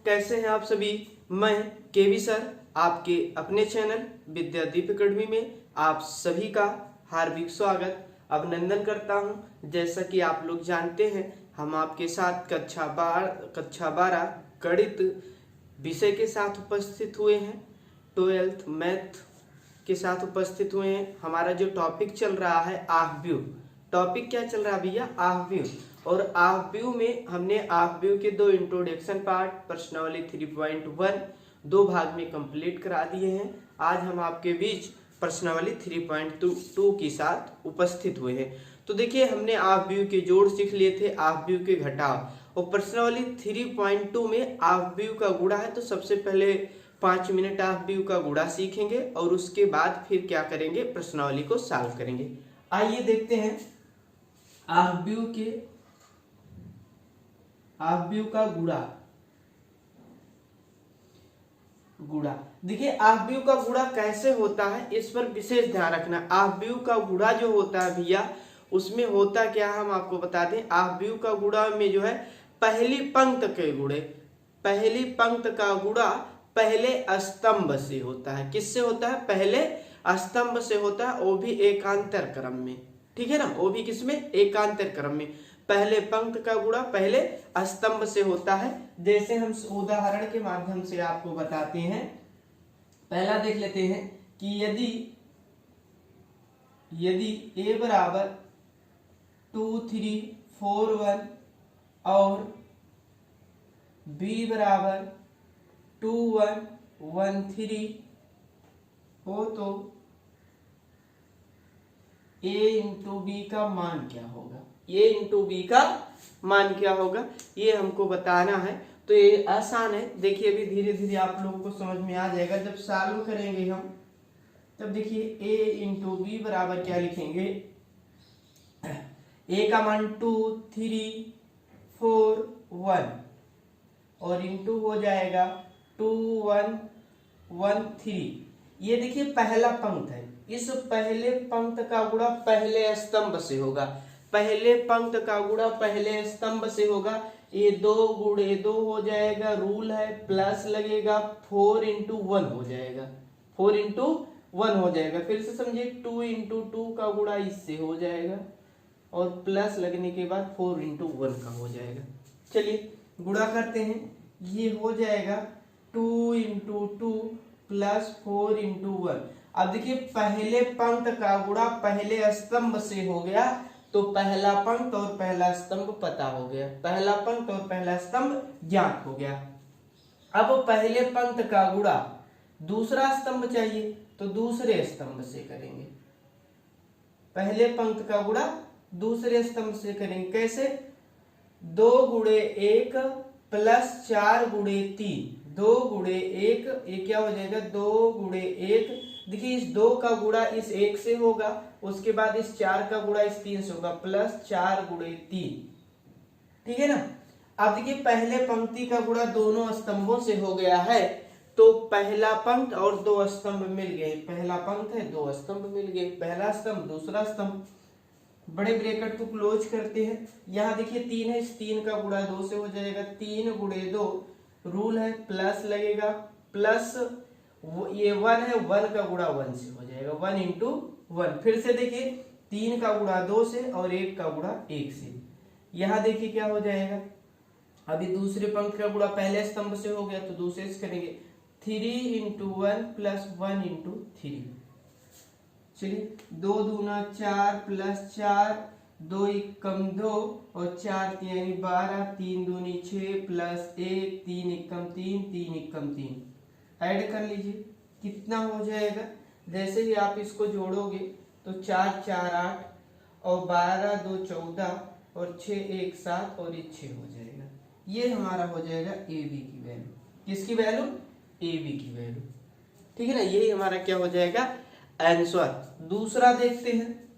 कैसे हैं आप सभी। मैं केवी सर आपके अपने चैनल विद्यादीप एकेडमी में आप सभी का हार्दिक स्वागत अभिनंदन करता हूं। जैसा कि आप लोग जानते हैं, हम आपके साथ कक्षा 12 गणित विषय के साथ उपस्थित हुए हैं। 12th मैथ के साथ उपस्थित हुए हैं। हमारा जो टॉपिक चल रहा है हाफ व्यू। टॉपिक क्या चल रहा है भैया? Half view. और हाफ व्यू में हमने हाफ व्यू के दो इंट्रोडक्शन पार्ट प्रश्नावली 3.1 दो भाग में कंप्लीट करा दिए हैं। आज हम आपके बीच प्रश्नावली 3.2 के साथ उपस्थित हुए हैं। तो देखिए, हमने हाफ व्यू के जोड़ सीख लिए थे, हाफ व्यू के घटाव। और प्रश्नावली 3.2 में हाफ व्यू का गुणा है। तो सबसे पहले 5 मिनट हाफ व्यू का गुणा सीखेंगे और उसके बाद फिर क्या करेंगे, प्रश्नावली को सॉल्व करेंगे। आइए देखते हैं हाफ व्यू का गुणा। देखिए, हाफ व्यू का गुणा कैसे होता है इस पर विशेष ध्यान रखना। हाफ व्यू का गुणा जो होता है भैया, उसमें होता क्या है हम आपको बता दें। हाफ व्यू का गुणा में जो है पहली पंक्त का गुणा पहले स्तंभ से होता है। किससे होता है? पहले स्तंभ से होता है, वो भी एकांतर क्रम में। ठीक है ना, वो भी किसमें? एकांतर क्रम में। पहले पंक्त का गुणा पहले स्तंभ से होता है। जैसे हम उदाहरण के माध्यम से आपको बताते हैं। पहला देख लेते हैं कि यदि a बराबर 2 3 4 1 और b बराबर 2 1 1 3 हो तो a इंटू बी का मान क्या होगा? a इंटू बी का मान क्या होगा, ये हमको बताना है। तो ये आसान है। देखिए, अभी धीरे धीरे आप लोगों को समझ में आ जाएगा। जब सॉल्व करेंगे हम, तब देखिए a इंटू बी बराबर क्या लिखेंगे। a का मान 2 3 4 1 और इंटू हो जाएगा 2 1 1 3। ये देखिए पहला पंक्त है। इस पहले पंक्त का गुणा पहले स्तंभ से होगा। पहले पंक्त का गुणा पहले स्तंभ से होगा। ये 2 गुणे 2 हो जाएगा, रूल है, प्लस लगेगा, 4 इंटू 1 हो जाएगा। 4 इंटू 1 हो जाएगा। फिर से समझिए, 2 इंटू 2 का गुणा इससे हो जाएगा और प्लस लगने के बाद 4 इंटू 1 का हो जाएगा। चलिए गुणा करते हैं। ये हो जाएगा 2 इंटू 2 प्लस 4 इंटू 1। अब देखिए, पहले पंक्त का गुणा पहले स्तंभ से हो गया, तो पहला पंक्त और पहला स्तंभ पता हो गया। पहला पंक्त और पहला स्तंभ ज्ञात हो गया। अब पहले पंक्त का गुणा दूसरा स्तंभ चाहिए, तो दूसरे स्तंभ से करेंगे। पहले पंक्त का गुणा दूसरे स्तंभ से करेंगे। कैसे? 2 गुणे 1 प्लस 4 गुणे 3। 2 गुणे 1, ये क्या हो जाएगा? 2 गुणे 1। देखिए, इस 2 का गुणा इस 1 से होगा, उसके बाद इस 4 का गुणा इस 3 से होगा, प्लस 4 गुणे 3। ठीक है ना। अब देखिए, पहले पंक्ति का गुणा दोनों स्तंभों से हो गया है, तो पहला पंक्त और 2 स्तंभ मिल गए। पहला पंक्त है, 2 स्तंभ मिल गए, पहला स्तंभ दूसरा स्तंभ। बड़े ब्रैकेट को क्लोज करते हैं। यहाँ देखिए 3 है, इस 3 का गुणा 2 से हो जाएगा, 3 गुणे 2, रूल है, प्लस लगेगा, प्लस ये 1 है, 1 का गुणा 1 से हो जाएगा, 1 इंटू 1। फिर से देखिए, 3 का गुणा 2 से और 1 का गुणा 1 से। यहाँ देखिए क्या हो जाएगा। अभी दूसरे पंक्ति का गुणा पहले स्तंभ से हो गया, तो दूसरे से करेंगे। 3 इंटू 1 प्लस 1 इंटू 3। चलिए, 2 दूना 4 प्लस 4, 2 एकम 2 और 4 यानी 12, 3 दूनी 6 प्लस 1, 3 एकम 3, 3 एकम 3। ऐड कर लीजिए, कितना हो जाएगा। जैसे ही आप इसको जोड़ोगे तो 4 4 8 और 12 2 14 और 6 1 7 और ये 6 हो जाएगा। ये हमारा हो जाएगा ए बी की वैल्यू। किसकी वैल्यू? ए बी की वैल्यू। ठीक है ना, यही हमारा क्या हो जाएगा, आंसर। दूसरा देखते हैं।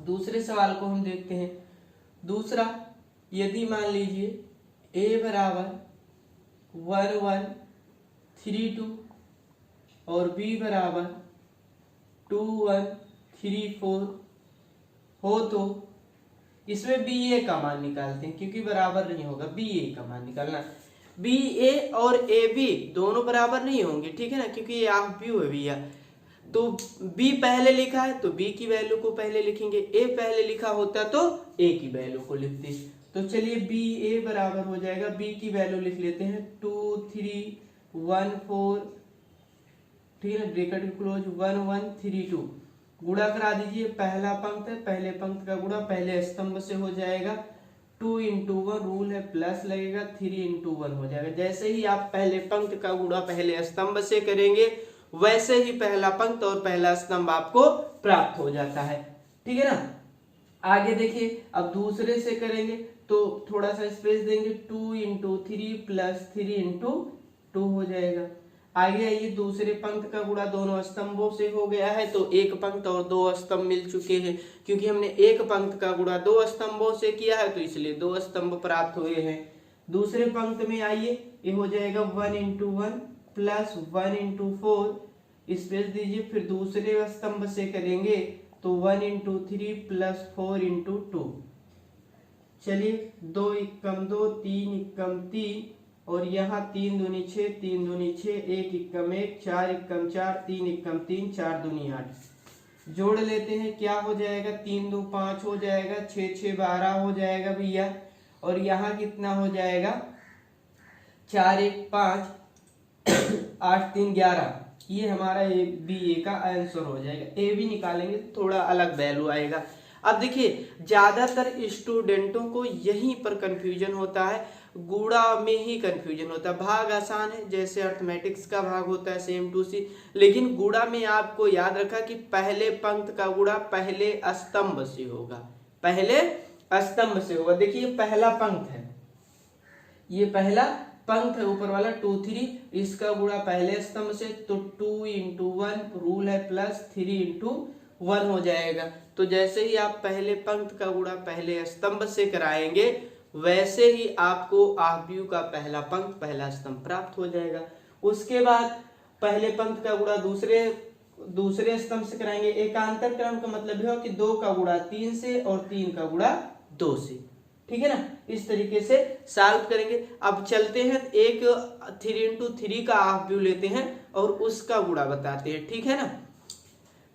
दूसरे सवाल को हम देखते हैं। दूसरा, यदि मान लीजिए a बराबर 1 1 3 2 और b बराबर 2 1 3 4 हो, तो इसमें बी ए का मान निकालते हैं, क्योंकि बराबर नहीं होगा, बी ए का मान निकालना। बी ए और ए बी दोनों बराबर नहीं होंगे, ठीक है ना, क्योंकि ये हाफ व्यू है भैया। तो b पहले लिखा है तो b की वैल्यू को पहले लिखेंगे, a पहले लिखा होता तो a की वैल्यू को लिखते। तो चलिए b a बराबर हो जाएगा, b की वैल्यू लिख लेते हैं 2 3 1 4, ठीक है ना, ब्रैकेट क्लोज 1 1 3 2। गुणा करा दीजिए, पहला पंक्ति है, पहले पंक्ति का गुणा पहले स्तंभ से हो जाएगा, 2 इंटू 1 रूल है, प्लस लगेगा, 3 इंटू 1 हो जाएगा। जैसे ही आप पहले पंक्ति का गुणा पहले स्तंभ से करेंगे वैसे ही पहला पंक्ति और पहला स्तंभ आपको प्राप्त हो जाता है, ठीक है ना। आगे देखिए, अब दूसरे से करेंगे तो थोड़ा सा स्पेस देंगे, 2 इंटू 3 प्लस 3 इंटू 2 हो जाएगा। आगे आइए, दूसरे पंक्ति का गुणा दोनों स्तंभों से हो गया है तो एक पंक्ति और दो स्तंभ मिल चुके हैं, क्योंकि हमने एक पंक्ति का गुणा दो स्तंभों से किया है तो इसलिए दो स्तंभ प्राप्त हुए हैं। दूसरे पंक्ति में आइए, ये हो जाएगा 1 इंटू 1 प्लस 1 इंटू 4, स्पेस दीजिए, फिर दूसरे स्तंभ से करेंगे तो 1 इंटू 3 प्लस 4 इंटू 2। चलिए, 2 एकम 2, 3 एकम 3, और यहाँ 3 दूनी 6, 3 दूनी 6, 1 एकम 1, 4 एकम 4, 3 एकम 3, 4 दूनी 8। जोड़ लेते हैं, क्या हो जाएगा, 3 2 5 हो जाएगा, 6 6 12 हो जाएगा भैया, और यहाँ कितना हो जाएगा, 4 1 5 8 3 11। ये हमारा ए बी ए का आंसर हो जाएगा। ए भी निकालेंगे तो थोड़ा अलग वैल्यू आएगा। अब देखिए, ज्यादातर स्टूडेंटों को यहीं पर कंफ्यूजन होता है, गुणा में ही कंफ्यूजन होता है। भाग आसान है, जैसे अर्थमेटिक्स का भाग होता है सेम टू सी, लेकिन गुणा में आपको याद रखा कि पहले पंक्ति का गुणा पहले स्तंभ से होगा, पहले स्तंभ से होगा। देखिए, पहला पंक्ति है, ये पहला पंक्ति है ऊपर वाला 2 3, इसका गुणा पहले स्तंभ से तो 2 इंटू 1 रूल है, प्लस 3 इंटू 1 हो जाएगा। तो जैसे ही आप पहले पंक्ति का गुणा पहले स्तंभ से कराएंगे वैसे ही आपको आव्यूह का पहला पंक्ति पहला स्तंभ प्राप्त हो जाएगा। उसके बाद पहले पंक्ति का गुणा दूसरे स्तंभ से कराएंगे। एकांतर क्रम का मतलब है कि 2 का गुणा 3 से और 3 का गुणा 2 से, ठीक है ना। इस तरीके से सॉल्व करेंगे। अब चलते हैं, एक 3 इंटू 3 का हाफ व्यू लेते हैं और उसका गुणा बताते हैं, ठीक है ना,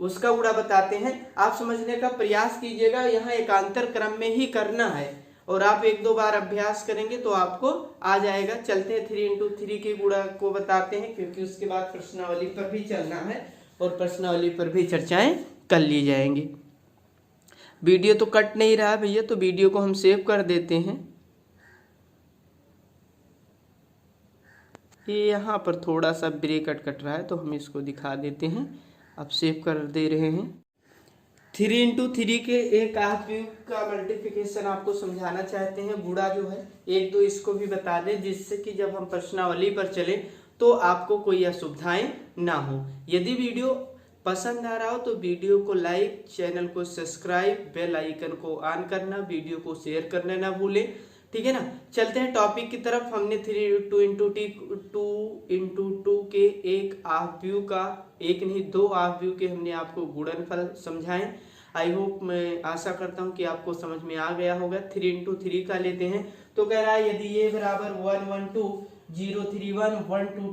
उसका गुणा बताते हैं। आप समझने का प्रयास कीजिएगा, यहाँ एकांतर क्रम में ही करना है और आप 1-2 बार अभ्यास करेंगे तो आपको आ जाएगा। चलते हैं 3 इंटू 3 के गुणा को बताते हैं, क्योंकि उसके बाद प्रश्नावली पर भी चलना है और प्रश्नावली पर भी चर्चाएं कर ली जाएंगी। वीडियो तो कट नहीं रहा भैया, तो वीडियो को हम सेव कर देते हैं। ये यहाँ पर थोड़ा सा ब्रेक कट रहा है तो हम इसको दिखा देते हैं। अब सेव कर दे रहे हैं। 3 इंटू 3 के एक हाफ व्यू का मल्टीप्लिकेशन आपको समझाना चाहते हैं। गुणा जो है 1 2 इसको भी बता दें, जिससे कि जब हम प्रश्नावली पर चले तो आपको कोई असुविधाएं ना हो। यदि वीडियो पसंद आ रहा हो तो वीडियो को लाइक, चैनल को सब्सक्राइब, बेल आइकन को ऑन करना, वीडियो को शेयर करना ना भूलें, ठीक है ना। चलते हैं टॉपिक की तरफ। हमने 2 इंटू 2 के एक हाफ व्यू का, एक नहीं 2 हाफ व्यू के हमने आपको गुणनफल समझाएं। आई होप, मैं आशा करता हूं कि आपको समझ में आ गया होगा। 3 इंटू 3 का लेते हैं तो कह रहा है यदि ए बराबर 1 1 2 0 3 1 1 2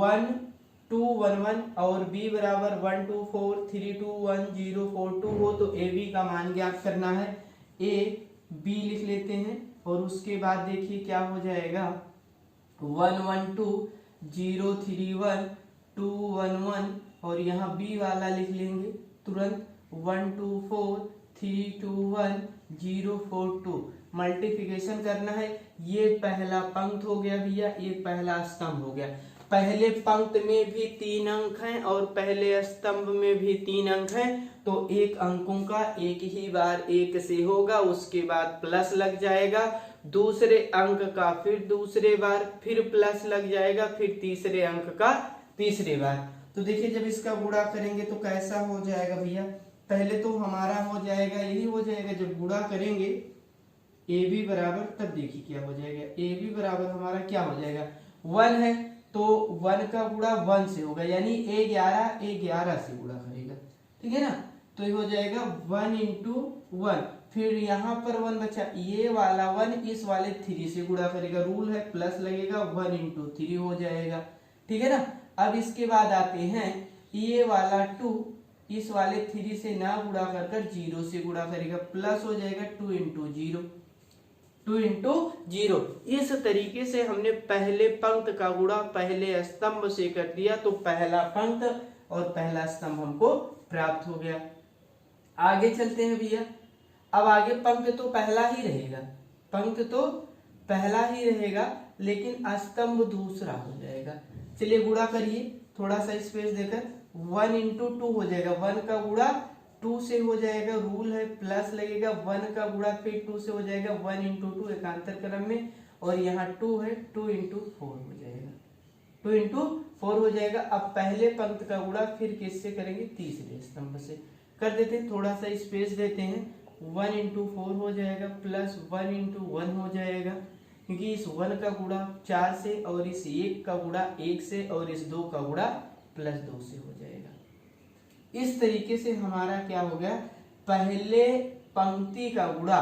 1 2 1 1 और b बराबर 1 2 4 3 2 1 0 4 2 हो तो ए बी का मान ज्ञात करना है। ए बी लिख लेते हैं और उसके बाद देखिए क्या हो जाएगा, 1 1 2 0 3 1 2 1 1 और यहाँ बी वाला लिख लेंगे तुरंत, 1 2 4 3 2 1 0 4 2। मल्टीप्लिकेशन करना है। ये पहला पंक्ति हो गया भैया, ये पहला स्तंभ हो गया। पहले पंक्ति में भी 3 अंक हैं और पहले स्तंभ में भी 3 अंक हैं, तो एक अंकों का एक ही बार 1 से होगा, उसके बाद प्लस लग जाएगा। दूसरे अंक का फिर दूसरे बार फिर प्लस लग जाएगा, फिर तीसरे अंक का तीसरे बार। तो देखिए जब इसका गुणा करेंगे तो कैसा हो जाएगा भैया, पहले तो हमारा हो जाएगा, यही हो जाएगा जब गुणा करेंगे ए बी बराबर, तब देखिए क्या हो जाएगा, ए बी बराबर हमारा क्या हो जाएगा 1 है तो 1 का गुणा 1 से होगा, यानी ए 11 से गुणा करेगा, ठीक है ना। तो ये हो जाएगा 1 इंटू 1, फिर यहाँ पर 1 बचा, ये वाला 1 इस वाले 3 से गुणा करेगा, रूल है प्लस लगेगा, 1 इंटू 3 हो जाएगा, ठीक है ना। अब इसके बाद आते हैं ये वाला 2 इस वाले 3 से ना गुणा कर 0 से गुणा करेगा, प्लस हो जाएगा 2 इंटू 0, 2 इंटू 0। इस तरीके से हमने पहले पंक्त का गुणा पहले स्तंभ से कर दिया, तो पहला पंक्त और पहला स्तंभ हमको प्राप्त हो गया। आगे चलते हैं भैया। अब आगे पंक्त तो पहला ही रहेगा, पंक्त तो पहला ही रहेगा, लेकिन स्तंभ दूसरा हो जाएगा। चलिए गुणा करिए थोड़ा सा स्पेस देकर, 1 इंटू 2 हो जाएगा, 1 का गुणा 2 से हो जाएगा, रूल है प्लस लगेगा, 1 का गुणा फिर 2 से हो जाएगा, 1 इंटू 2 एकांतर क्रम में, और यहाँ 2 है, 2 इंटू 4 हो जाएगा, 2 इंटू 4 हो जाएगा। अब पहले पंक्त का गुणा फिर किससे करेंगे, तीसरे स्तंभ से कर देते हैं, थोड़ा सा स्पेस देते हैं, 1 इंटू 4 हो जाएगा, प्लस 1 इंटू 1 हो जाएगा, क्योंकि इस 1 का गुणा 4 से, और इस 1 का गुणा 1 से, और इस 2 का गुणा प्लस 2 से हो जाएगा। इस तरीके से हमारा क्या हो गया, पहले पंक्ति का गुणा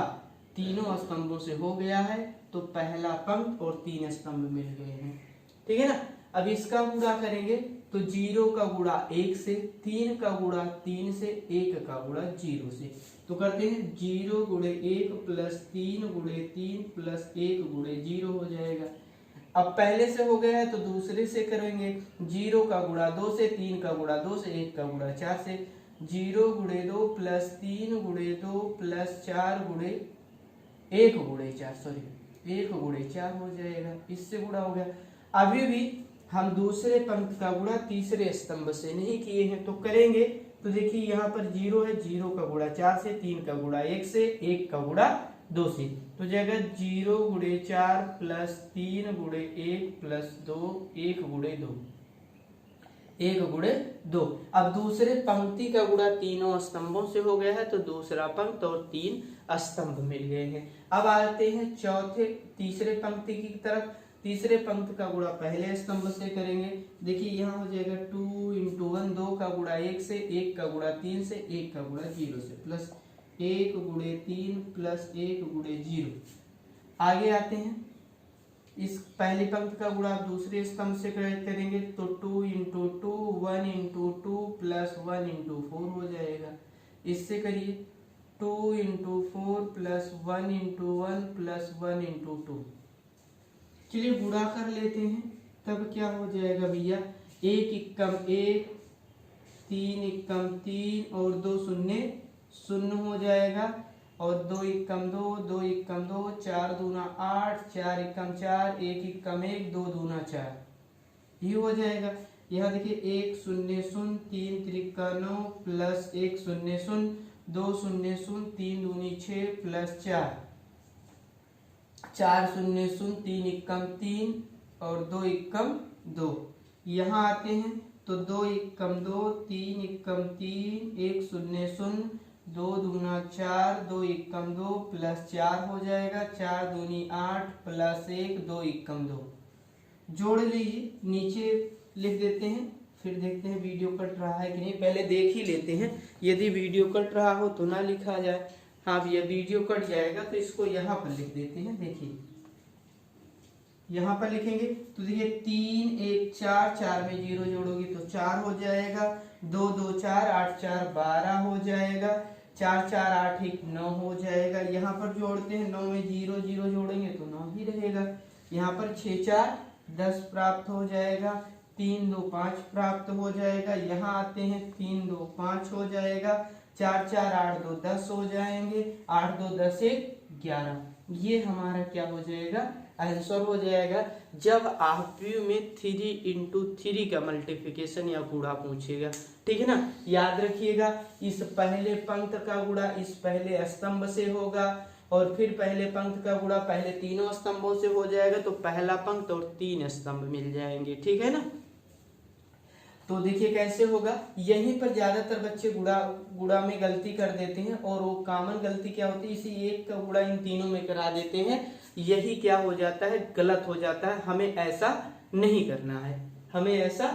तीनों स्तंभों से हो गया है, तो पहला पंक्त और 3 स्तंभ मिल गए हैं, ठीक है ना। अब इसका गुणा करेंगे तो 0 का गुणा 1 से, 3 का गुणा 3 से, 1 का गुणा 0 से, तो करते हैं 0 गुणे 1 प्लस 3 गुणे 3 प्लस 1 गुणे 0 हो जाएगा। अब पहले से हो गया है तो दूसरे से करेंगे, 0 का गुणा 2 से, 3 का गुणा 2 से, 1 का गुणा 4 से, 0 गुणे 2 प्लस 3 गुणे 2 प्लस 4 गुणे 1 गुणे 4, सॉरी 1 गुणे 4 हो जाएगा, इससे गुणा हो गया। अभी भी हम दूसरे पंक्त का गुणा तीसरे स्तंभ से नहीं किए हैं, तो करेंगे, तो देखिए यहाँ पर 0 है, 0 का गुणा 4 से, 3 का गुणा 1 से, 1 का गुणा 2 से, तो जगह 0 गुणे 4 प्लस 3 गुणे 1 प्लस 2, 1 गुणे 2, 1 गुणे 2। अब दूसरे पंक्ति का गुणा तीनों स्तंभों से हो गया है, तो दूसरा पंक्त और 3 स्तंभ मिल गए हैं। अब आते हैं तीसरे पंक्ति की तरफ। तीसरे पंक्त का गुणा पहले स्तंभ से करेंगे, देखिए यहाँ हो जाएगा 2 इंटू 1, 2 का गुणा 1 से, 1 का गुणा 3 से, 1 का गुणा 0 से, प्लस 1 गुणे 3 प्लस 1 गुणे 0। आगे आते हैं, इस पहले पंक्त का गुणा दूसरे स्तंभ से करेंगे, तो 2 इंटू 2, 1 इंटू 2 प्लस 1 इंटू 4 हो जाएगा। इससे करिए 2 into 4 plus 1 into 1 plus 1 into 2। चलिए गुणा कर लेते हैं, तब क्या हो जाएगा भैया, 1 एकम 1, 3 एकम 3 और 2 शून्य 0 हो जाएगा, और 2 एकम 2, 2 एकम 2, 4 दूना 8, 4 एकम 4, 1 एकम 1, 2 दूना 4, ये हो जाएगा। यहाँ देखिए 1 0 0, 3 त्रिका 9 प्लस 1 0 0, 2 0 0, 3 दूनी 6 प्लस 4, 4 0 0, 3 एकम 3 और 2 एकम 2। यहाँ आते हैं तो 2 एकम 2, 3 एकम 3, 1 0 0, 2 दूना 4, 2 एकम 2 प्लस 4 हो जाएगा, 4 दूनी 8 प्लस 1, 2 एकम 2। जोड़ लीजिए, नीचे लिख देते हैं, फिर देखते हैं वीडियो कट रहा है कि नहीं। पहले देख ही लेते हैं, यदि वीडियो कट रहा हो तो ना लिखा जाए। हाँ भैया वीडियो कट जाएगा तो इसको यहाँ पर लिख देते हैं। देखिए यहाँ पर लिखेंगे तो देखिए 3 1 4, 4 में 0 जोड़ोगे तो 4 हो जाएगा, 2 2 4, 8 4 12 हो जाएगा, 4 4 8 1 9 हो जाएगा। यहाँ पर जोड़ते हैं, 9 में 0 0 जोड़ेंगे तो 9 ही रहेगा। यहाँ पर 6 4 10 प्राप्त हो जाएगा, 3 2 5 प्राप्त हो जाएगा। यहाँ आते हैं 3 2 5 हो जाएगा, 4 4 8 2 10 हो जाएंगे, 8 2 10 1 11। ये हमारा क्या हो जाएगा, आंसर हो जाएगा। जब आपयू में 3 इंटू 3 का मल्टीप्लिकेशन या गुणा पूछेगा, ठीक है ना, याद रखिएगा इस पहले पंक्त का गुणा इस पहले स्तंभ से होगा, और फिर पहले पंक्त का गुणा पहले तीनों स्तंभों से हो जाएगा, तो पहला पंक्त और 3 स्तंभ मिल जाएंगे, ठीक है ना। तो देखिए कैसे होगा, यहीं पर ज्यादातर बच्चे गुणा में गलती कर देते हैं, और वो कॉमन गलती क्या होती है, इसी एक का गुणा इन तीनों में करा देते हैं। यही क्या हो जाता है, गलत हो जाता है। हमें ऐसा नहीं करना है, हमें ऐसा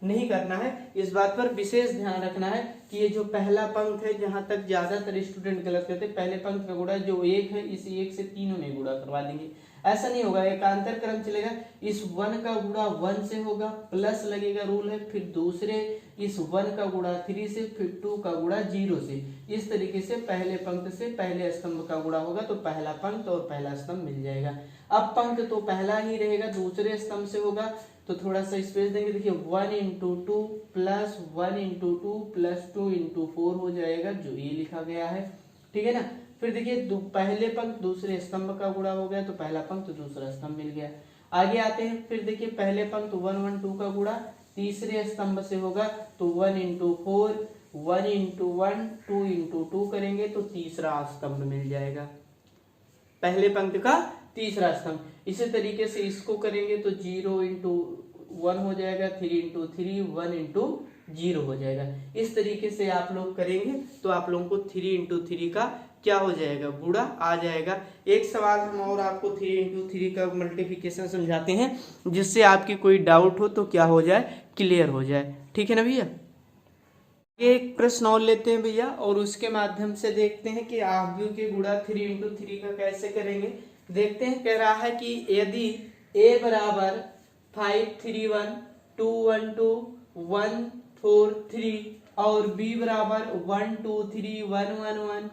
नहीं करना है। इस बात पर विशेष ध्यान रखना है कि ये जो पहला पंक्त है, जहां तक ज्यादातर स्टूडेंट गलत करते हैं, पहले पंक्त का गुणा जो 1 है, इस 1 से तीनों में गुणा करवा देंगे। ऐसा नहीं होगा, एकांतर क्रम चलेगा। इस 1 का गुणा 1 से होगा, प्लस लगेगा, रूल है। फिर दूसरे इस 1 का गुणा 3 से, फिर 2 का गुणा 0 से। इस तरीके से पहले पंक्ति से पहले स्तंभ का गुणा होगा तो पहला पंक्ति और पहला स्तंभ मिल जाएगा। अब पंक्ति तो पहला ही रहेगा, दूसरे स्तंभ से होगा तो थोड़ा सा स्पेस देंगे। देखिए 1 × 2 प्लस 1 × 2 प्लस 2 × 4 हो जाएगा, जो ये लिखा गया है, ठीक है ना। फिर देखिए पहले पंक्ति दूसरे स्तंभ का गुणा हो गया तो पहला पंक्ति दूसरा स्तंभ मिल गया। आगे आते हैं, फिर देखिए पहले पंक्ति 1 1 2 का गुणा तीसरे स्तंभ से होगा तो 1 × 4 1 × 1 2 × 2 करेंगे तो तीसरा स्तंभ मिल जाएगा, पहले पंक्ति का तीसरा स्तंभ। इसी तरीके से इसको करेंगे तो 0 × 1 हो जाएगा, 3 × 3 1 × 0 हो जाएगा। इस तरीके से आप लोग करेंगे तो आप लोगों को 3 × 3 का क्या हो जाएगा, गुणा आ जाएगा। एक सवाल हम और आपको 3 × 3 का मल्टीप्लिकेशन समझाते हैं, जिससे आपकी कोई डाउट हो तो क्या हो जाए, क्लियर हो जाए, ठीक है ना भैया। एक प्रश्न और लेते हैं भैया, और उसके माध्यम से देखते हैं कि आव्यूह के गुणा 3 × 3 का कैसे करेंगे। देखते हैं, कह रहा है कि यदि a बराबर 5 3 1 2 1 2 1 4 3 और b बराबर 1 2 3 1 1 1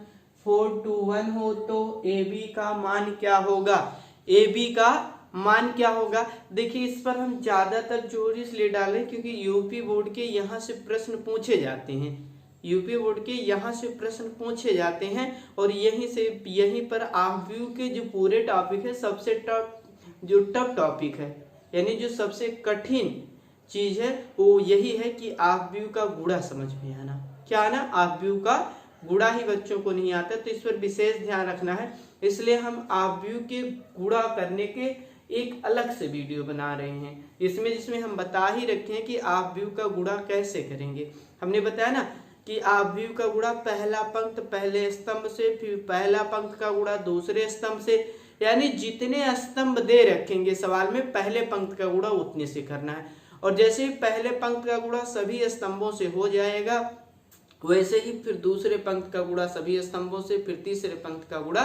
4 2 1 हो तो ab का मान क्या होगा, ab का मान क्या होगा। देखिए इस पर हम ज्यादातर जोर इसलिए डालें क्योंकि यूपी बोर्ड के यहाँ से प्रश्न पूछे जाते हैं, यूपी बोर्ड के यहाँ से प्रश्न पूछे जाते हैं, और यहीं पर आव्यूह के जो पूरे टॉपिक है, सबसे टफ टॉपिक है, यानी जो सबसे कठिन चीज है वो यही है कि आव्यूह का गुणा समझ में आना। क्या आना, आव्यूह का गुणा ही बच्चों को नहीं आता, तो इस पर विशेष ध्यान रखना है। इसलिए हम आव्यूह के गुणा करने के एक अलग से वीडियो बना रहे हैं, जिसमें हम बता ही रखे हैं कि आव्यूह का गुणा कैसे करेंगे। हमने बताया ना कि आव्यूह का गुणा पहला पंक्ति पहले स्तंभ से, फिर पहला पंक्ति का गुणा दूसरे स्तंभ से, यानी जितने स्तंभ दे रखेंगे सवाल में पहले पंक्ति का गुणा उतने से करना है। और जैसे ही पहले पंक्ति का गुणा सभी स्तंभों से हो जाएगा, वैसे ही फिर दूसरे पंक्ति का गुणा सभी स्तंभों से, फिर तीसरे पंक्ति का गुणा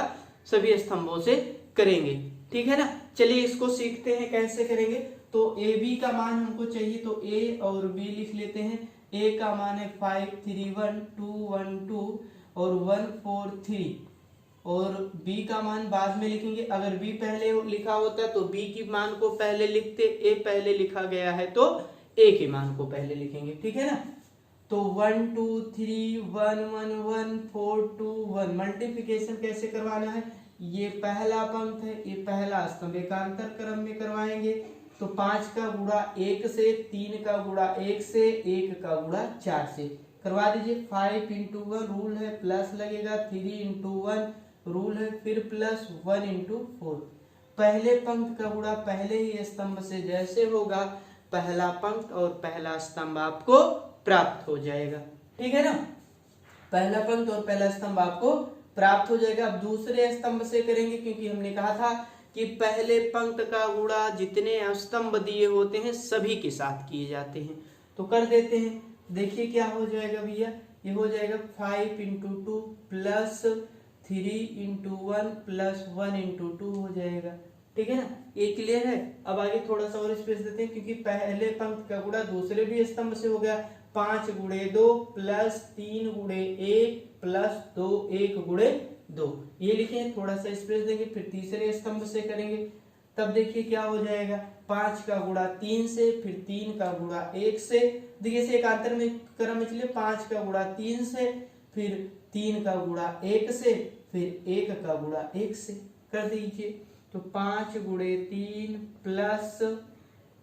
सभी स्तंभों से करेंगे, ठीक है ना। चलिए इसको सीखते हैं कैसे करेंगे। तो ए बी का मान हमको चाहिए, तो ए और बी लिख लेते हैं। ए का मान है 5 3 1 2 1 2 और 1 4 3, और बी का मान बाद में लिखेंगे। अगर बी पहले लिखा होता तो बी की मान को पहले लिखते, ए पहले लिखा गया है तो ए के मान को पहले लिखेंगे, ठीक है ना। तो 1 2 3 1 1 1 4 2 1 मल्टीप्लिकेशन कैसे करवाना है, ये पहला पंक्ति है, ये पहला स्तंभ, एकांतर क्रम में करवाएंगे। तो 5 का गुणा 1 से, 3 का गुणा 1 से, 1 का गुणा 4 से करवा दीजिए। 5 × 1 रूल है, प्लस लगेगा, 3 × 1 रूल है, फिर प्लस 1 × 4। पहले पंक्ति का गुणा पहले ही स्तंभ से जैसे होगा, पहला पंक्ति और पहला स्तंभ आपको प्राप्त हो जाएगा, ठीक है ना। पहला पंक्ति और पहला स्तंभ आपको प्राप्त हो जाएगा। अब दूसरे स्तंभ से करेंगे, क्योंकि हमने कहा था कि पहले पंक्ति का गुणा जितने स्तंभ दिए होते हैं सभी के साथ किए जाते हैं, तो कर देते हैं। देखिए क्या हो जाएगा भैया, ये हो जाएगा 5 × 2 प्लस 3 × 1 प्लस 1 × 2 हो जाएगा, ठीक है ना। ये क्लियर है। अब आगे थोड़ा सा और स्पेस देते हैं, क्योंकि पहले पंक्ति का गुणा दूसरे भी स्तंभ से हो गया। 5 × 2 प्लस 3 × 1 प्लस 2 1 × 2, ये लिखे। थोड़ा सा स्पेस देंगे, फिर तीसरे स्तंभ से करेंगे। तब देखिए क्या हो जाएगा, 5 का गुणा 3 से, फिर 3 का गुणा 1 से। देखिए इसे एकांतर में क्रम में चलिए, 5 का गुणा 3 से, फिर 3 का गुणा 1 से, फिर 1 का गुणा 1 से कर दीजिए। तो 5 × 3 प्लस,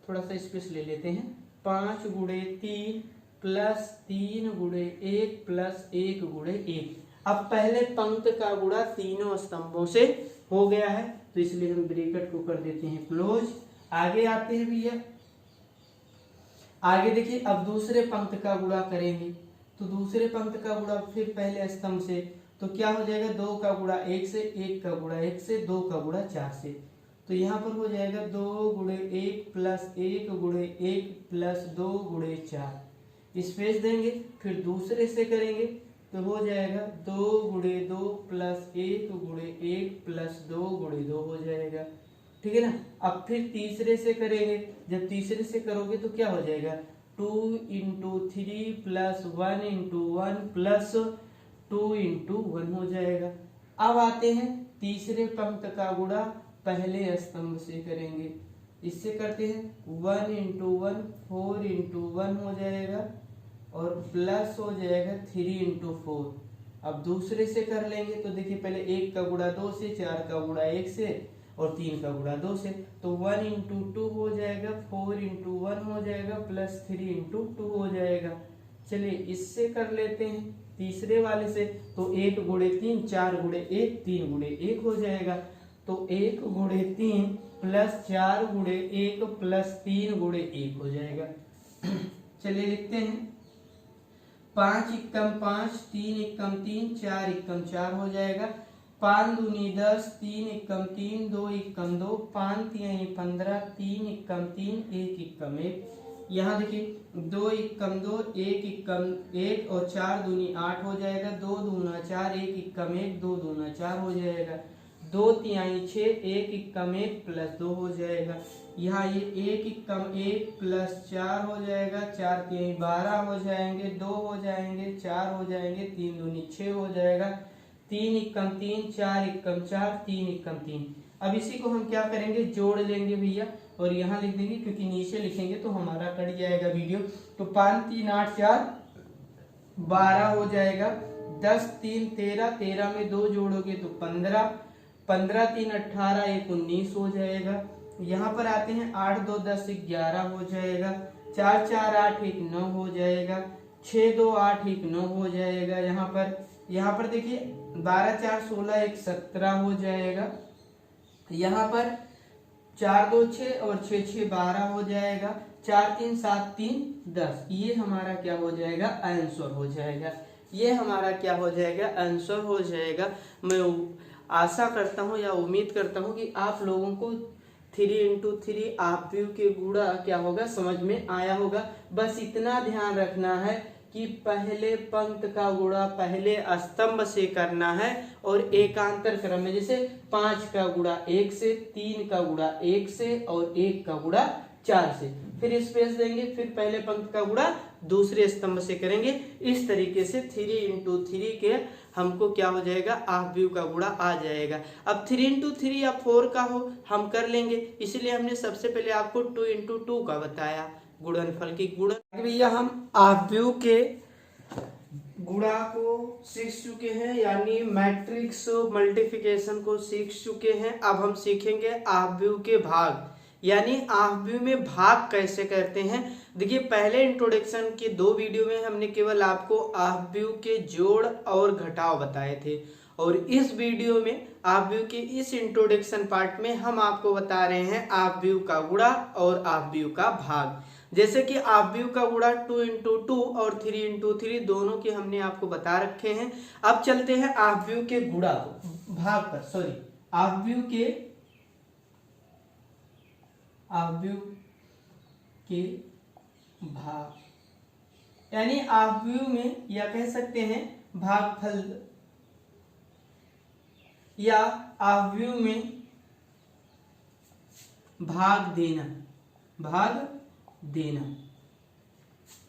थोड़ा सा स्पेस ले लेते हैं, 5 × 3 प्लस 3 × 1 प्लस 1 × 1। अब पहले पंक्ति का गुणा तीनों स्तंभों से हो गया है, तो इसलिए हम ब्रैकेट को कर देते हैं क्लोज। आगे आते हैं भैया, आगे देखिए अब दूसरे पंक्ति का गुणा करेंगे। तो दूसरे पंक्ति का गुणा फिर पहले स्तंभ से, तो क्या हो जाएगा, 2 का गुणा 1 से, 1 का गुणा 1 से, 2 का गुणा 4 से। तो यहाँ पर हो जाएगा 2 गुणे 1 प्लस 1 गुणे 1 प्लस 2 गुणे 4। स्पेस देंगे, फिर दूसरे से करेंगे तो हो जाएगा 2 गुणे 2 प्लस 1 गुणे 1 प्लस 2 गुणे 2 हो जाएगा। ठीक है ना। अब फिर तीसरे से करेंगे, जब तीसरे से करोगे तो क्या हो जाएगा 2 into 3 plus 1 into 1 plus 2 into 1 हो जाएगा। अब आते हैं तीसरे पंक्त का गुणा पहले स्तंभ से करेंगे, इससे करते हैं 1 इंटू 1 4 इंटू 1 हो जाएगा और प्लस हो जाएगा 3 इंटू 4। अब दूसरे से कर लेंगे तो देखिए पहले 1 का गुणा 2 से, 4 का गुणा 1 से और 3 का गुणा 2 से, तो 1 इंटू 2 हो जाएगा, 4 इंटू 1 हो जाएगा प्लस 3 इंटू 2 हो जाएगा। चलिए इससे कर लेते हैं तीसरे वाले से, तो 1 गुणे 3 4 गुणे 1 3 गुणे 1 हो जाएगा। तो 1 गुणे 3 प्लस 4 गुणे 1 प्लस 3 गुणे 1 हो जाएगा। चलिए लिखते हैं 5 एकम 5 3 एकम 3 4 एकम 4 हो जाएगा। 5 दूनी 10 3 एकम 3 2 एकम 2 5 3 15 3 एकम 3 1 एकम 1। यहाँ देखिए 2 एकम 2 1 एकम 1 और 4 दूनी 8 हो जाएगा। 2 दूना 4 1 एकम 1 2 दूना 4 हो जाएगा। 2 तिहाई 6 1 एकम 1 प्लस 2 हो जाएगा। यहाँ ये 1 एकम 1 प्लस 4 हो जाएगा। 4 तिहाई 12 हो जाएंगे, 2 हो जाएंगे, 4 हो जाएंगे, 3 दूनी 6 हो जाएगा। 3 एकम 3 4 एकम 4 3 एकम 3। अब इसी को हम क्या करेंगे जोड़ लेंगे भैया और यहाँ लिख देंगे, क्योंकि नीचे लिखेंगे तो हमारा कट जाएगा वीडियो। तो 5 3 8 4 12 हो जाएगा। 10 3 13 13 में 2 जोड़ोगे तो 15 15 3 18 1 19 हो जाएगा। यहाँ पर आते हैं 8 2 10 11 हो जाएगा। 4 4 8 1 9 हो जाएगा। 6 2 8 1 9 हो जाएगा। यहाँ पर देखिए 12 4 16 1 17 हो जाएगा। यहाँ पर 4 2 6 और 6 6 12 हो जाएगा। 4 3 7 3 10। ये हमारा क्या हो जाएगा आंसर हो जाएगा। ये हमारा क्या हो जाएगा आंसर हो जाएगा। मैं आशा करता हूँ या उम्मीद करता हूँ कि आप लोगों को 3 इंटू 3 आपव्यू के गुणा क्या होगा समझ में आया होगा। बस इतना ध्यान रखना है कि पहले पंक्त का गुणा पहले स्तंभ से करना है और एकांतर क्रम में, जैसे 5 का गुणा 1 से, 3 का गुणा 1 से और 1 का गुणा 4 से, फिर स्पेस देंगे, फिर पहले पंक्त का गुणा दूसरे स्तंभ से करेंगे। इस तरीके से 3 इंटू 3 के हमको क्या हो जाएगा आपव्यू का गुणा आ जाएगा। अब 3 इंटू 3 या 4 का हो हम कर लेंगे, इसलिए हमने सबसे पहले आपको 2 इंटू 2 का बताया गुणनफल की गुणन। भैया हम आपव्यू के गुणा को सीख चुके हैं, यानी मैट्रिक्स मल्टीप्लिकेशन को सीख चुके हैं। अब हम सीखेंगे आपव्यू के भाग, यानी आपव्यू में भाग कैसे करते हैं। देखिए पहले इंट्रोडक्शन के 2 वीडियो में हमने केवल आपको आपव्यू के जोड़ और घटाव बताए थे और इस वीडियो में आपव्यू के इस इंट्रोडक्शन पार्ट में हम आपको बता रहे हैं आपव्यू का गुणा और आपव्यू का भाग। जैसे कि आपव्यू का गुणा 2 इंटू 2 और 3 इंटू 3 दोनों के हमने आपको बता रखे हैं। अब चलते हैं आपव्यू के गुणा भाग पर, सॉरी आपव्यू के भाग, यानी आपव्यू में या कह सकते हैं भागफल या आपव्यू में भाग देना,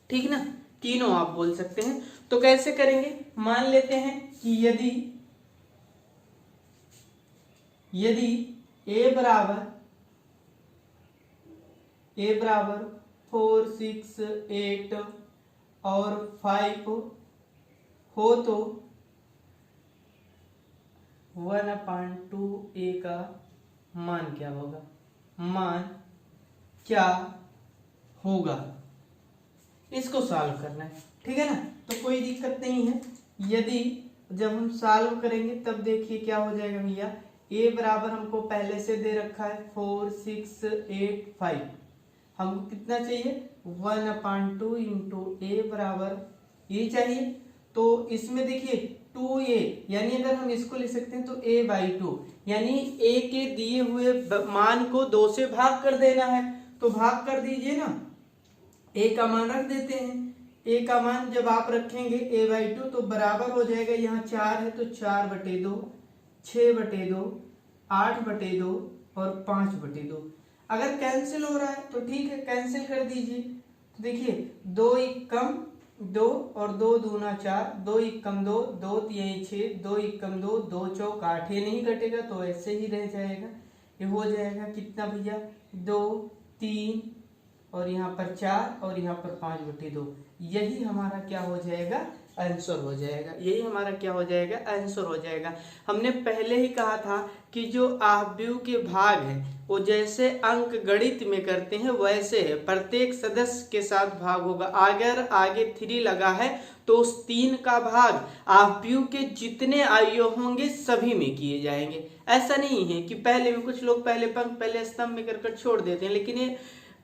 ठीक ना, तीनों आप बोल सकते हैं। तो कैसे करेंगे, मान लेते हैं कि यदि a बराबर 4 6 8 और 5 हो तो 1/2 a का मान क्या होगा, इसको सॉल्व करना है, ठीक है ना। तो कोई दिक्कत नहीं है। यदि जब हम सॉल्व करेंगे तब देखिए क्या हो जाएगा भैया, a बराबर हमको पहले से दे रखा है 4 6 8 5, हमको कितना चाहिए 1/2 इंटू a बराबर ये चाहिए। तो इसमें देखिए 2a, यानी अगर हम इसको ले सकते हैं तो a/2, यानी a के दिए हुए मान को 2 से भाग कर देना है। तो भाग कर दीजिए ना, a का मान रख देते हैं। a का मान जब आप रखेंगे a/2 तो बराबर हो जाएगा, यहाँ 4 है तो 4/2, 6/2, 8/2 और 5/2। अगर कैंसिल हो रहा है तो ठीक है, कैंसिल कर दीजिए। तो देखिए 2 1 कम 2 और 2 दूना 4, 2 1 कम 2, 2 3 6, 2 1 कम 2, 2 चौक 8, ये नहीं कटेगा तो ऐसे ही रह जाएगा। ये हो जाएगा कितना भैया, 2 3 और यहाँ पर 4 और यहाँ पर 5/2। यही हमारा क्या हो जाएगा, आंसर हो जाएगा। यही हमारा क्या हो जाएगा, आंसर हो जाएगा। हमने पहले ही कहा था कि जो आव्यूह के भाग है वो जैसे अंक गणित में करते हैं वैसे है, प्रत्येक सदस्य के साथ भाग होगा। अगर आगे 3 लगा है तो उस 3 का भाग आव्यूह के जितने अवयव होंगे सभी में किए जाएंगे। ऐसा नहीं है कि पहले में कुछ लोग पहले पंक्ति पहले स्तंभ में कर छोड़ देते हैं, लेकिन ये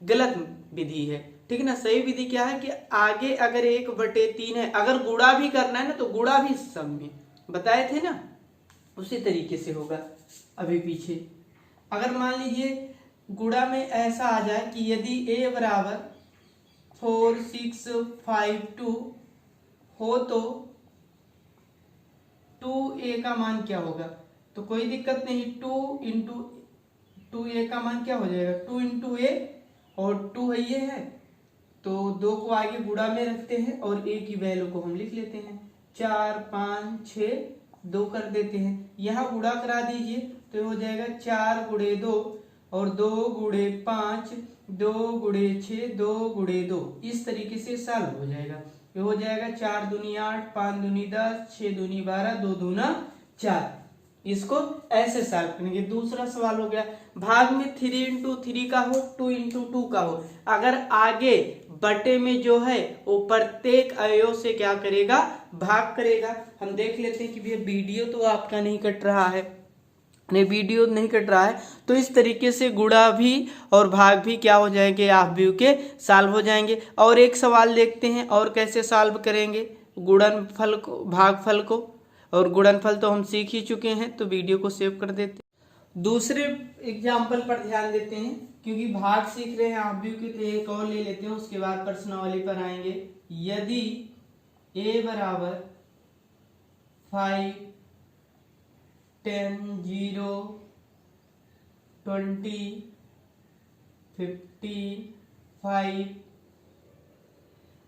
गलत विधि है, ठीक है ना। सही विधि क्या है कि आगे अगर 1/3 है, अगर गुणा भी करना है ना तो गुणा भी स्तंभ में बताए थे ना, उसी तरीके से होगा। अभी पीछे अगर मान लीजिए गुणा में ऐसा आ जाए कि यदि a बराबर 4 6 5 2 हो तो 2a का मान क्या होगा, तो कोई दिक्कत नहीं, 2a का मान क्या हो जाएगा, 2 a और 2 है ये है तो 2 को आगे गुणा में रखते हैं और a की वैल्यू को हम लिख लेते हैं, 4 5 6 2 कर देते हैं। यहाँ गुणा करा दीजिए तो हो जाएगा 4 × 2 और 2 × 5, 2 × 6, 2 × 2, इस तरीके से सॉल्व हो जाएगा। ये हो जाएगा 4 दूनी 8, 5 दूनी 10, 6 दूनी 12, 2 दूना 4। इसको ऐसे सॉल्व करेंगे। दूसरा सवाल हो गया, भाग में 3 × 3 का हो, 2 × 2 का हो, अगर आगे बटे में जो है वो प्रत्येक अवयव से क्या करेगा, भाग करेगा। हम देख लेते हैं कि भैया वीडियो तो आपका नहीं कट रहा है, नहीं वीडियो नहीं कट रहा है, तो इस तरीके से गुणा भी और भाग भी क्या हो जाएंगे, आव्यूह के सॉल्व हो जाएंगे। और एक सवाल देखते हैं और कैसे सॉल्व करेंगे गुणनफल को, भागफल को, और गुणनफल तो हम सीख ही चुके हैं, तो वीडियो को सेव कर देते हैं। दूसरे एग्जाम्पल पर ध्यान देते हैं, क्योंकि भाग सीख रहे हैं आव्यूह के, तो एक और ले लेते हैं, उसके बाद प्रश्नावली पर आएंगे। यदि a बराबर 5 10 0 20 50 5,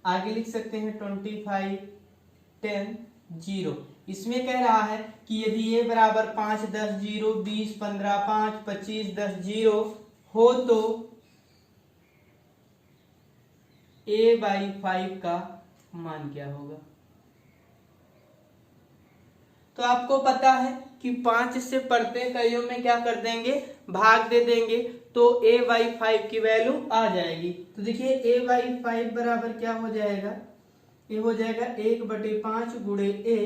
आगे लिख सकते हैं 25 10 0। इसमें कह रहा है कि यदि a बराबर 5 10 0 20 15 5 25 10 0 हो तो a/5 का मान क्या होगा। तो आपको पता है कि 5 से प्रत्येक अवयव में क्या कर देंगे, भाग दे देंगे, तो a/5 की वैल्यू आ जाएगी। तो देखिए a/5 बराबर क्या हो जाएगा, ये हो जाएगा 1/5 गुणे a,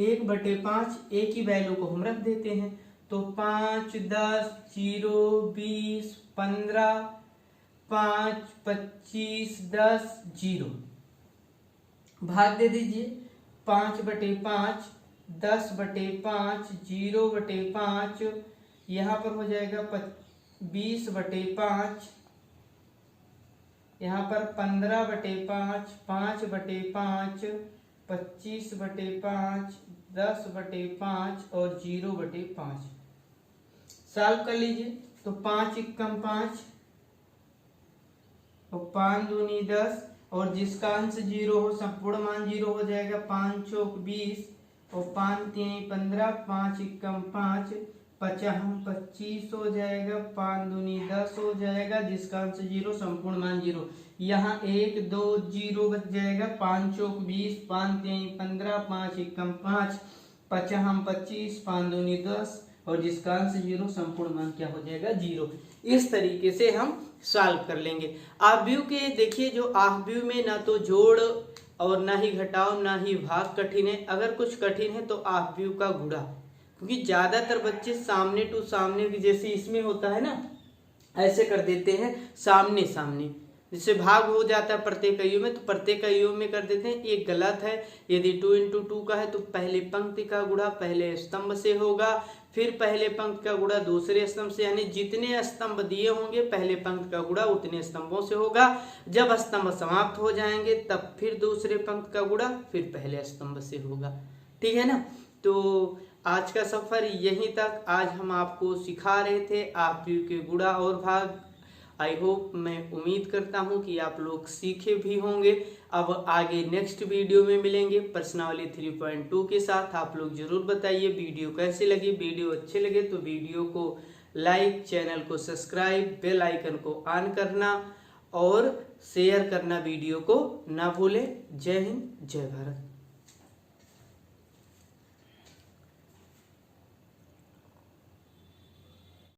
1/5 a की वैल्यू को हम रख देते हैं, तो 5 10 0 20 15 5 25 10 0, भाग दे दीजिए 5/5 10/5 0/5, यहाँ पर हो जाएगा 20/5, यहाँ पर 15/5 5/5 25/5 10/5 और 0/5। सॉल्व कर लीजिए तो 5 × 5 और 5 दूनी 10, और जिसका अंश 0 हो संपूर्ण मान 0 हो जाएगा, 5 चौक 20 और 5 3 15, 5 × 5 25 हो जाएगा, 5 दूनी 10 हो जाएगा, जिसका अंश 0 संपूर्ण मान 0। यहाँ 1 2 0 बच जाएगा, 5 चौक 20, 5 3 15, 5 × 5 25, 5 दूनी 10 और जिसका अंश 0 संपूर्ण मान क्या हो जाएगा, 0। इस तरीके से हम सॉल्व कर लेंगे। आव्यूह के देखिए, जो आव्यूह में ना तो जोड़ और ना ही घटाव ना ही भाग कठिन है, अगर कुछ कठिन है तो आव्यूह का गुणा, क्योंकि ज्यादातर बच्चे सामने टू सामने, जैसे इसमें होता है ना, ऐसे कर देते हैं सामने सामने, जिससे भाग हो जाता है प्रत्येक कईयों में, तो प्रत्येक कईयों में कर देते हैं। ये गलत है। यदि 2 × 2 का है तो पहली पंक्ति का गुणा पहले स्तंभ से होगा, फिर पहले पंक्ति का गुणा दूसरे स्तंभ से, यानी जितने स्तंभ दिए होंगे पहले पंक्ति का गुणा उतने स्तंभों से होगा। जब स्तंभ समाप्त हो जाएंगे तब फिर दूसरे पंक्ति का गुणा फिर पहले स्तंभ से होगा। ठीक है ना। तो आज का सफर यहीं तक। आज हम आपको सिखा रहे थे आपकी के गुणा और भाग। आई होप, मैं उम्मीद करता हूं कि आप लोग सीखे भी होंगे। अब आगे नेक्स्ट वीडियो में मिलेंगे प्रश्नावली 3.2 के साथ। आप लोग जरूर बताइए वीडियो कैसे लगी। वीडियो अच्छे लगे तो वीडियो को लाइक, चैनल को सब्सक्राइब, बेल आइकन को ऑन करना और शेयर करना वीडियो को ना भूलें। जय हिंद, जय भारत।